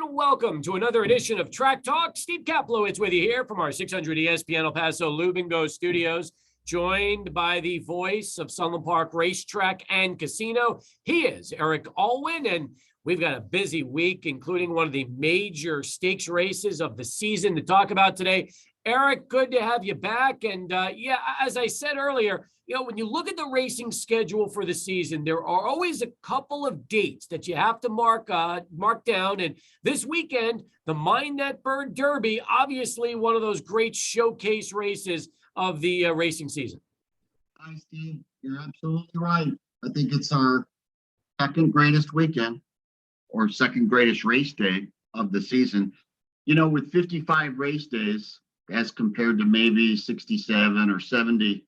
And welcome to another edition of Track Talk. Steve Kaplowitz with you here from our 600 ESPN El Paso Lubingo studios, joined by the voice of Sunland Park Racetrack and Casino. He is Eric Alwan, and we've got a busy week, including one of the major stakes races of the season to talk about today. Eric, good to have you back. And as I said earlier, when you look at the racing schedule for the season, there are always a couple of dates that you have to mark down. And this weekend, the Netbird Derby, obviously one of those great showcase races of the racing season. Hi, Steve. You're absolutely right. I think it's our second greatest weekend or second greatest race day of the season. With 55 race days as compared to maybe 67 or 70,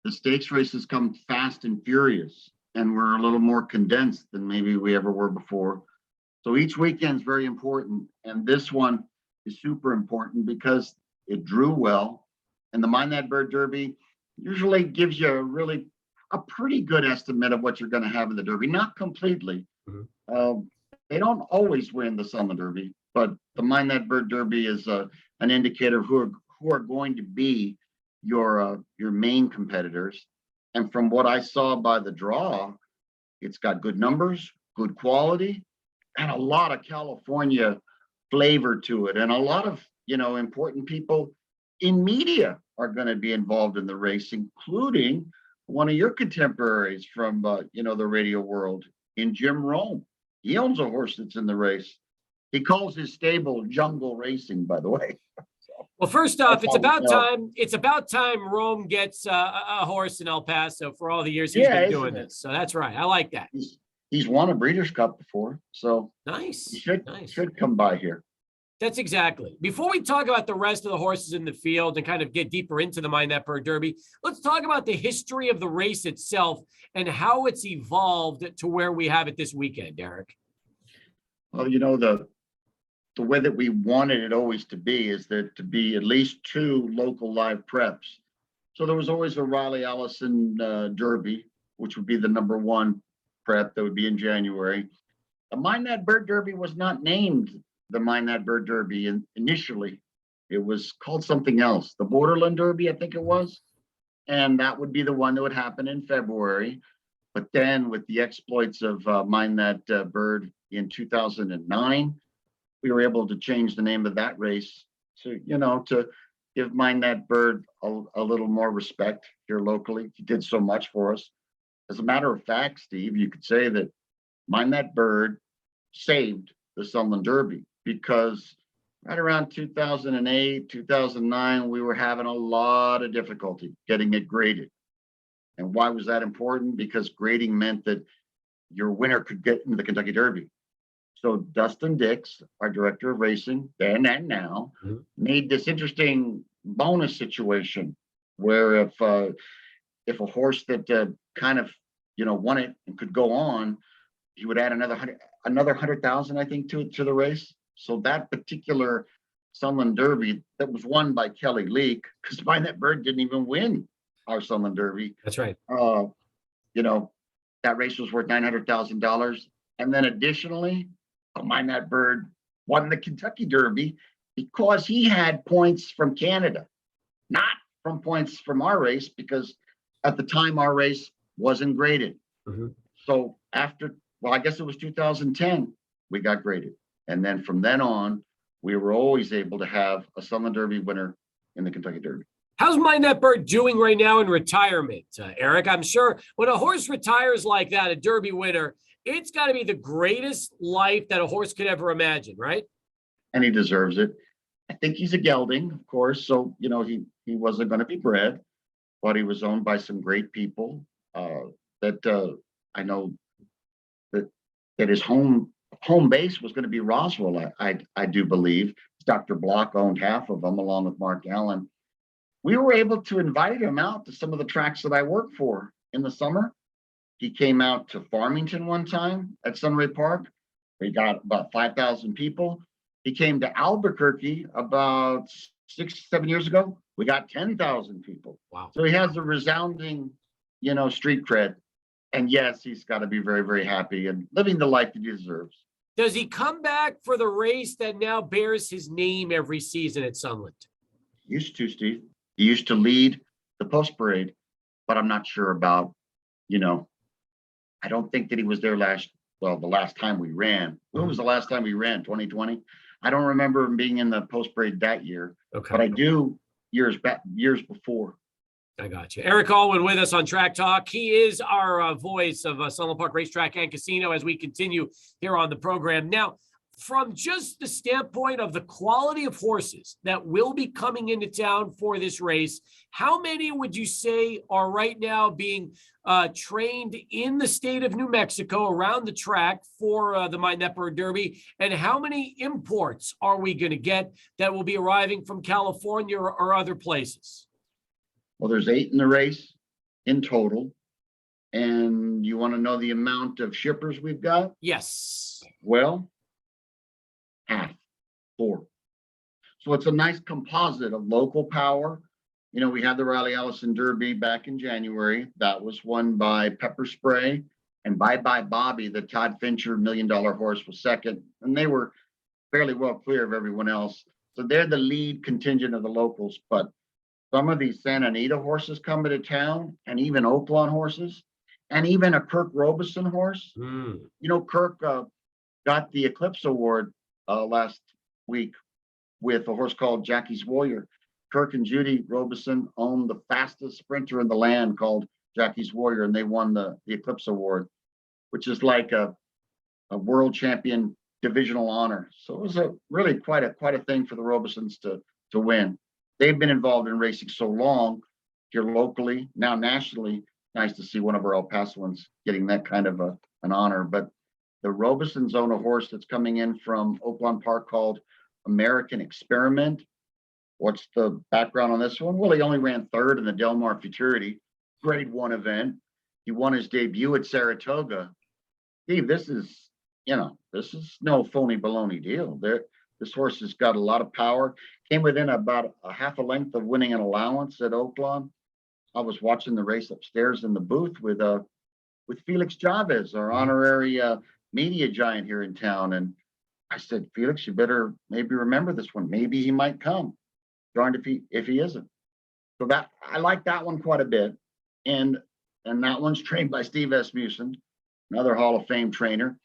the stakes races come fast and furious, and we're a little more condensed than maybe we ever were before. So each weekend is very important, and this one is super important because it drew well, and the Netbird Derby usually gives you a pretty good estimate of what you're going to have in the Derby. Not completely. Mm-hmm. They don't always win the Sunland Derby, but the Netbird Derby is an indicator of who are going to be your main competitors. And from what I saw by the draw, it's got good numbers, good quality, and a lot of California flavor to it. And a lot of important people in media are going to be involved in the race, including one of your contemporaries from the radio world, in Jim Rome. He owns a horse that's in the race. He calls his stable Jungle Racing, by the way. Well, first off, it's about time. It's about time Rome gets a horse in El Paso for all the years he's been doing this. So that's right. I like that. He's won a Breeders' Cup before, so nice. He should come by here. That's exactly. Before we talk about the rest of the horses in the field and kind of get deeper into the Netbird Derby, let's talk about the history of the race itself and how it's evolved to where we have it this weekend, Eric. Well, the way that we wanted it always to be is there to be at least two local live preps. So there was always a Riley Allison Derby, which would be the number one prep that would be in January. The Netbird Derby was not named the Netbird Derby initially. It was called something else, the Borderland Derby, I think it was. And that would be the one that would happen in February. But then with the exploits of Netbird in 2009, we were able to change the name of that race to give Netbird a little more respect here locally. He did so much for us. As a matter of fact, Steve, you could say that Netbird saved the Sunland Derby, because right around 2008, 2009, we were having a lot of difficulty getting it graded. And why was that important? Because grading meant that your winner could get into the Kentucky Derby. So Dustin Dix, our director of racing then and now, made this interesting bonus situation where if a horse that kind of won it and could go on, he would add another 100,000, I think, to the race. So that particular Sunland Derby that was won by Kelly Leak, because Netbird didn't even win our Sunland Derby. That's right. That race was worth $900,000, and then additionally, Netbird won the Kentucky Derby because he had points from Canada, not from points from our race, because at the time our race wasn't graded. Mm-hmm. So I guess it was 2010, we got graded. And then from then on, we were always able to have a Sunland Derby winner in the Kentucky Derby. How's Netbird doing right now in retirement, Eric? I'm sure when a horse retires like that, a Derby winner, it's got to be the greatest life that a horse could ever imagine, right? And he deserves it. I think he's a gelding, of course. So, he wasn't going to be bred, but he was owned by some great people that I know that his home base was going to be Roswell, I do believe. Dr. Block owned half of them along with Mark Allen. We were able to invite him out to some of the tracks that I work for in the summer. He came out to Farmington one time at Sunray Park. We got about 5,000 people. He came to Albuquerque about 6-7 years ago. We got 10,000 people. Wow. So he has a resounding, street cred. And yes, he's got to be very, very happy and living the life that he deserves. Does he come back for the race that now bears his name every season at Sunland? Used to, Steve. He used to lead the post parade, but I'm not sure about, I don't think that he was there the last time we ran. When was the last time we ran? 2020? I don't remember him being in the post parade that year, but I do years before. I got you. Eric Alwan with us on Track Talk. He is our voice of Sunland Park Racetrack and Casino as we continue here on the program. Now, from just the standpoint of the quality of horses that will be coming into town for this race, how many would you say are right now being trained in the state of New Mexico around the track for the My Netbird Derby? And how many imports are we going to get that will be arriving from California or other places? Well, there's 8 in the race in total. And you want to know the amount of shippers we've got? Yes. Well, half, 4. So it's a nice composite of local power. We had the Riley Allison Derby back in January. That was won by Pepper Spray, and Bye Bye Bobby, the Todd Fincher $1 Million horse, was second. And they were fairly well clear of everyone else. So they're the lead contingent of the locals. But some of these Santa Anita horses coming to town, and even Oaklawn horses, and even a Kirk Robeson horse. Kirk got the Eclipse Award last week with a horse called Jackie's Warrior. Kirk and Judy Robeson own the fastest sprinter in the land called Jackie's Warrior, and they won the Eclipse Award, which is like a world champion divisional honor. So it was really quite a thing for the Robesons to win. They've been involved in racing so long here locally, now nationally. Nice to see one of our El Pasoans getting that kind of an honor. But the Robesons own a horse that's coming in from Oaklawn Park called American Experiment. What's the background on this one? Well, he only ran 3rd in the Del Mar Futurity Grade 1 event. He won his debut at Saratoga. Steve, this is no phony baloney deal. This horse has got a lot of power. Came within about a half a length of winning an allowance at Oaklawn. I was watching the race upstairs in the booth with Felix Chavez, our honorary media giant here in town. And I said, Felix, you better maybe remember this one. Maybe he might come. Darned if he isn't. So that I like that one quite a bit. And that one's trained by Steve Asmussen, another Hall of Fame trainer.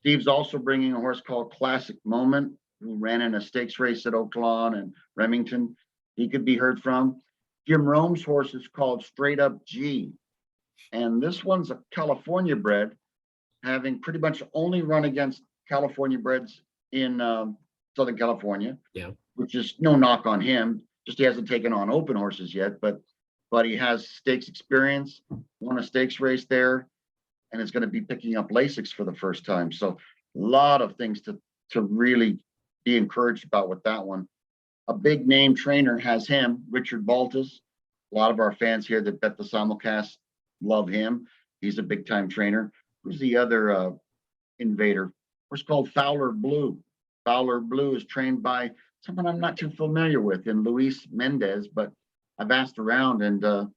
Steve's also bringing a horse called Classic Moment, who ran in a stakes race at Oaklawn and Remington. He could be heard from. Jim Rome's horse is called Straight Up G. And this one's a California bred, having pretty much only run against California breds in Southern California. Yeah. Which is no knock on him. Just he hasn't taken on open horses yet, but he has stakes experience, won a stakes race there, and is going to be picking up lasix for the first time. So a lot of things to really be encouraged about with that one. A big name trainer has him, Richard Baltus. A lot of our fans here that bet the simulcast love him. He's a big time trainer. Who's the other invader? Horse called Fowler Blue. Fowler Blue is trained by someone I'm not too familiar with in Luis Mendez, but I've asked around, and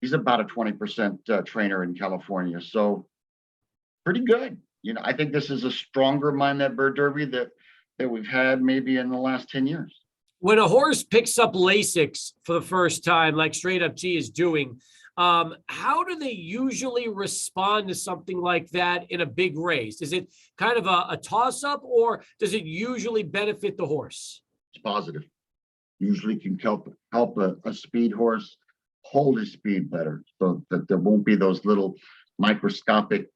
he's about a 20% trainer in California. So pretty good. I think this is a stronger My Netbird Derby that we've had maybe in the last 10 years. When a horse picks up lasix for the first time, like Straight Up G is doing, how do they usually respond to something like that in a big race? Is it kind of a toss-up, or does it usually benefit the horse? It's positive. Usually can help a speed horse hold his speed better, so that there won't be those little microscopic,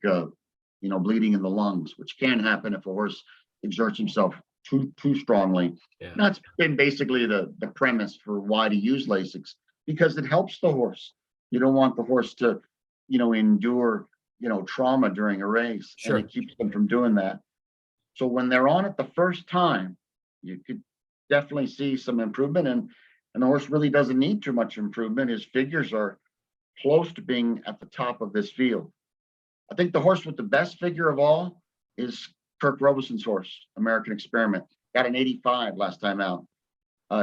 bleeding in the lungs, which can happen if a horse exerts himself too strongly. Yeah. That's been basically the premise for why to use lasix, because it helps the horse. You don't want the horse to, endure, trauma during a race. Sure. And it keeps them from doing that. So when they're on it the first time, you could definitely see some improvement, and the horse really doesn't need too much improvement. His figures are close to being at the top of this field. I think the horse with the best figure of all is Kirk Robeson's horse, American Experiment. Got an 85 last time out.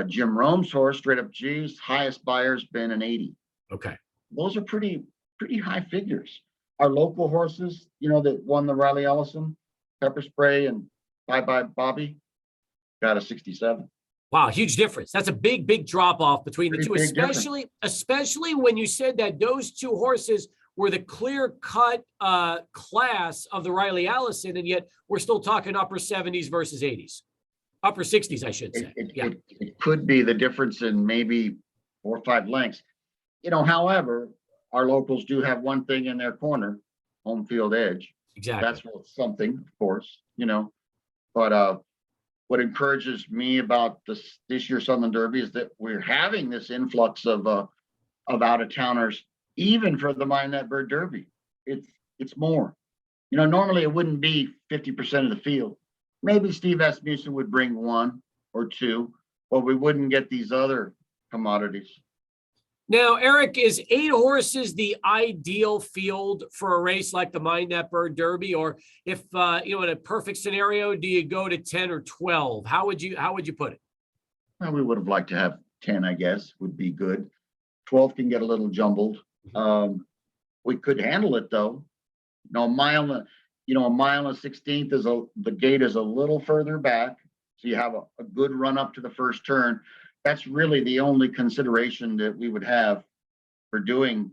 Jim Rome's horse, Straight Up G's highest buyer's been an 80. Okay. Those are pretty high figures. Our local horses, that won the Riley Allison, Pepper Spray and Bye Bye Bobby got a 67. Wow, huge difference. That's a big, big drop off between the Pretty two, big difference. especially when you said that those two horses were the clear-cut class of the Riley Allison, and yet we're still talking upper 70s versus 80s. Upper 60s, I should say. It could be the difference in maybe 4 or 5 lengths. However, our locals do have one thing in their corner, home field edge. Exactly. That's something, of course, But what encourages me about this year's Southern Derby is that we're having this influx of out-of-towners, even for the My Netbird Derby. It's more. Normally it wouldn't be 50% of the field. Maybe Steve Asmussen would bring 1 or 2, but we wouldn't get these other commodities. Now, Eric, is 8 horses the ideal field for a race like the My Netbird Derby? Or if, in a perfect scenario, do you go to 10 or 12? How would you put it? Well, we would have liked to have 10, I guess, would be good. 12 can get a little jumbled. We could handle it though. A mile and 16th the gate is a little further back. So you have a good run up to the first turn. That's really the only consideration that we would have for doing,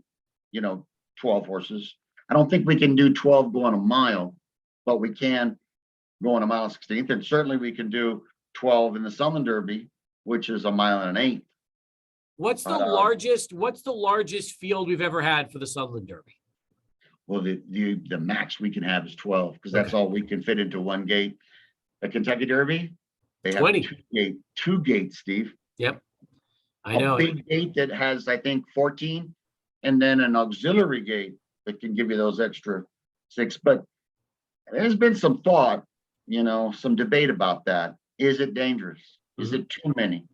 12 horses. I don't think we can do 12 going a mile, but we can go on a mile 16th. And certainly we can do 12 in the Southern Derby, which is a mile and an eighth. What's the largest field we've ever had for the Southern Derby? Well, the max we can have is 12 because that's all we can fit into one gate. The Kentucky Derby, they 20. have two gates, Steve. Yep. I know. A big gate that has, I think, 14, and then an auxiliary gate that can give you those extra 6. But there's been some thought, some debate about that. Is it dangerous? Is it too many?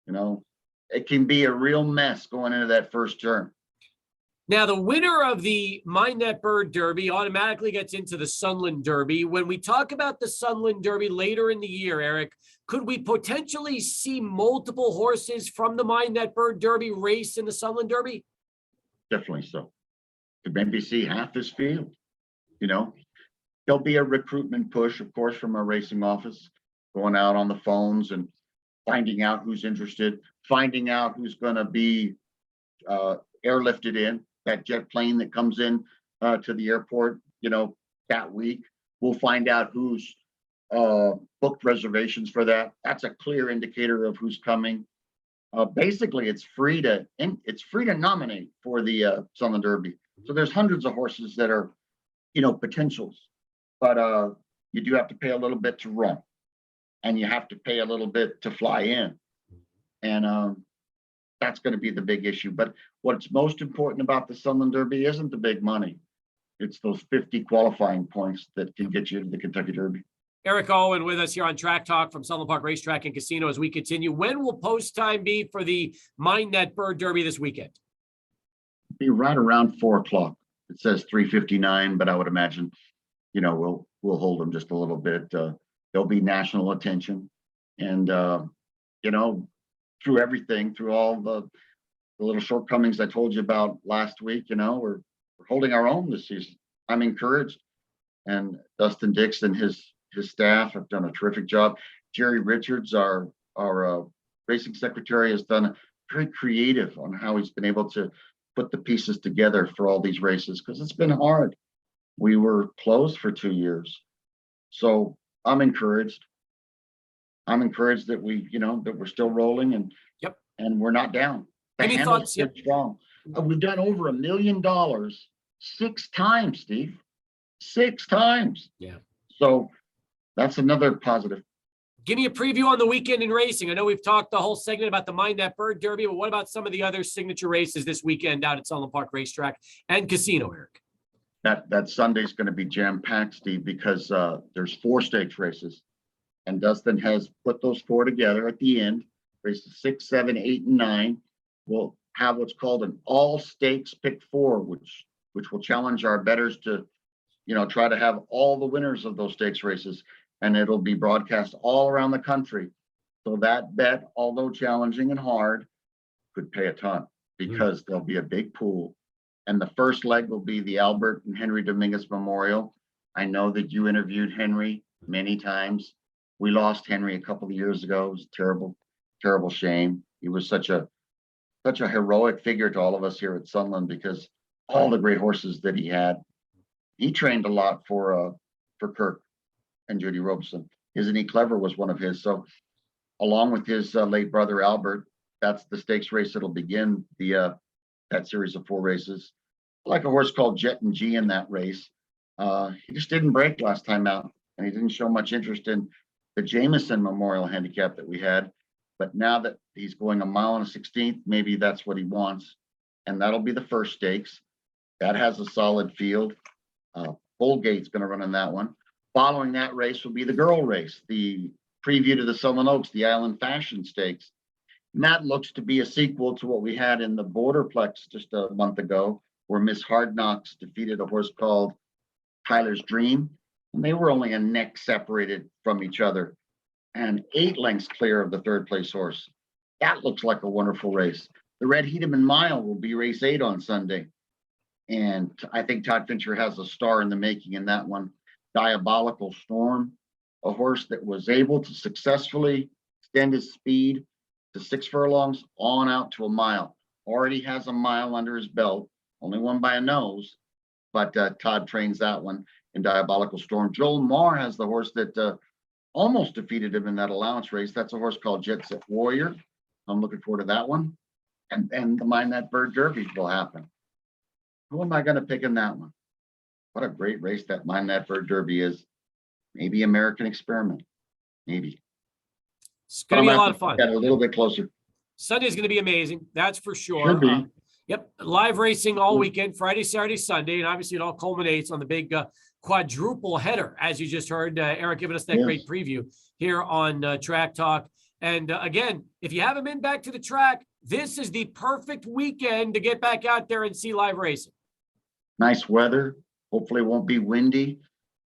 It can be a real mess going into that first turn. Now, the winner of the My Netbird Derby automatically gets into the Sunland Derby. When we talk about the Sunland Derby later in the year, Eric, could we potentially see multiple horses from the My Netbird Derby race in the Sunland Derby? Definitely so. Could maybe see half this field. There'll be a recruitment push, of course, from our racing office, going out on the phones and finding out who's interested, finding out who's going to be airlifted in. That jet plane that comes in to the airport, that week. We'll find out who's booked reservations for that. That's a clear indicator of who's coming. Basically, it's free to nominate for the Southern Derby. So there's hundreds of horses that are, potentials, but you do have to pay a little bit to run, and you have to pay a little bit to fly in, and that's going to be the big issue. But what's most important about the Sunland Derby isn't the big money. It's those 50 qualifying points that can get you to the Kentucky Derby. Eric Alwan with us here on Track Talk from Sunland Park Racetrack and Casino as we continue. When will post time be for the My Netbird Derby this weekend? Be right around 4:00. It says 3:59, but I would imagine, we'll hold them just a little bit. There'll be national attention, and through everything, through all the little shortcomings I told you about last week, we're holding our own this season. I'm encouraged, and Dustin Dix and his staff have done a terrific job. Jerry Richards, our racing secretary, has done very creative on how he's been able to put the pieces together for all these races, because it's been hard. We were closed for 2 years, so I'm encouraged. I'm encouraged that that we're still rolling and we're not down. Any thoughts? Yep. Strong. We've done over $1 million 6 times, Steve. 6 times. Yeah. So that's another positive. Give me a preview on the weekend in racing. I know we've talked the whole segment about the My Netbird Derby, but what about some of the other signature races this weekend out at Sunland Park Racetrack and Casino, Eric? That Sunday's going to be jam-packed, Steve, because there's 4 stakes races. And Dustin has put those 4 together at the end. Races 6, 7, 8, and 9 will have what's called an all stakes pick 4, which will challenge our bettors to, try to have all the winners of those stakes races, and it'll be broadcast all around the country. So that bet, although challenging and hard, could pay a ton because there'll be a big pool. And the first leg will be the Albert and Henry Dominguez Memorial. I know that you interviewed Henry many times. We lost Henry a couple of years ago. It was a terrible, terrible shame. He was such a heroic figure to all of us here at Sunland because all the great horses that he had. He trained a lot for Kirk and Judy Robeson. Isn't he clever was one of his. So along with his late brother Albert, that's the stakes race that'll begin that series of 4 races. I like a horse called Jet and G in that race. He just didn't break last time out, and he didn't show much interest in the Jameson Memorial Handicap that we had. But now that he's going a mile and a 16th, maybe that's what he wants, and that'll be the first stakes. That has a solid field. Bullgate's going to run in that one. Following that race will be the girl race, the preview to the Southern Oaks, the Island Fashion Stakes. And that looks to be a sequel to what we had in the Borderplex just a month ago, where Miss Hard Knocks defeated a horse called Tyler's Dream. And they were only a neck separated from each other and 8 lengths clear of the 3rd place horse. That looks like a wonderful race. The Red Hedeman Mile will be race 8 on Sunday. And I think Todd Fincher has a star in the making in that one. Diabolical Storm, a horse that was able to successfully extend his speed to 6 furlongs on out to a mile. Already has a mile under his belt, only won by a nose, but Todd trains that one in Diabolical Storm. Joel Marr has the horse that almost defeated him in that allowance race. That's a horse called Jet Set Warrior. I'm looking forward to that one. And the Mind That Bird Derby will happen. Who am I going to pick in that one? What a great race that Mind That Bird Derby is. Maybe American Experiment. Maybe. It's going to be a lot of fun. Get a little bit closer. Sunday's going to be amazing. That's for sure. Should be. Yep. Live racing all weekend, Friday, Saturday, Sunday. And obviously it all culminates on the big quadruple header, as you just heard Eric giving us that great preview here on Track Talk. And again, if you haven't been back to the track, this is the perfect weekend to get back out there and see live racing. Nice weather. Hopefully it won't be windy.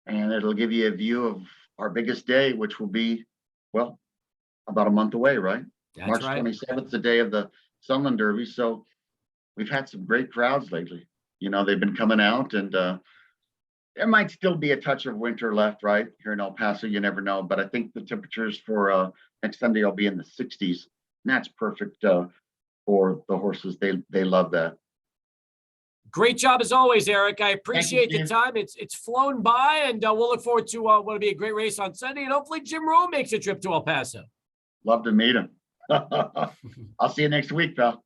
And it'll give you a view of our biggest day, which will be, well, about a month away, right? That's March 27th, the day of the Sunland Derby. So we've had some great crowds lately. You know, they've been coming out, and there might still be a touch of winter left, right? Here in El Paso, you never know. But I think the temperatures for next Sunday will be in the 60s. And that's perfect for the horses. They love that. Great job as always, Eric. I appreciate the time. It's flown by, and we'll look forward to what will be a great race on Sunday. And hopefully Jim Rowe makes a trip to El Paso. Love to meet him. I'll see you next week, pal.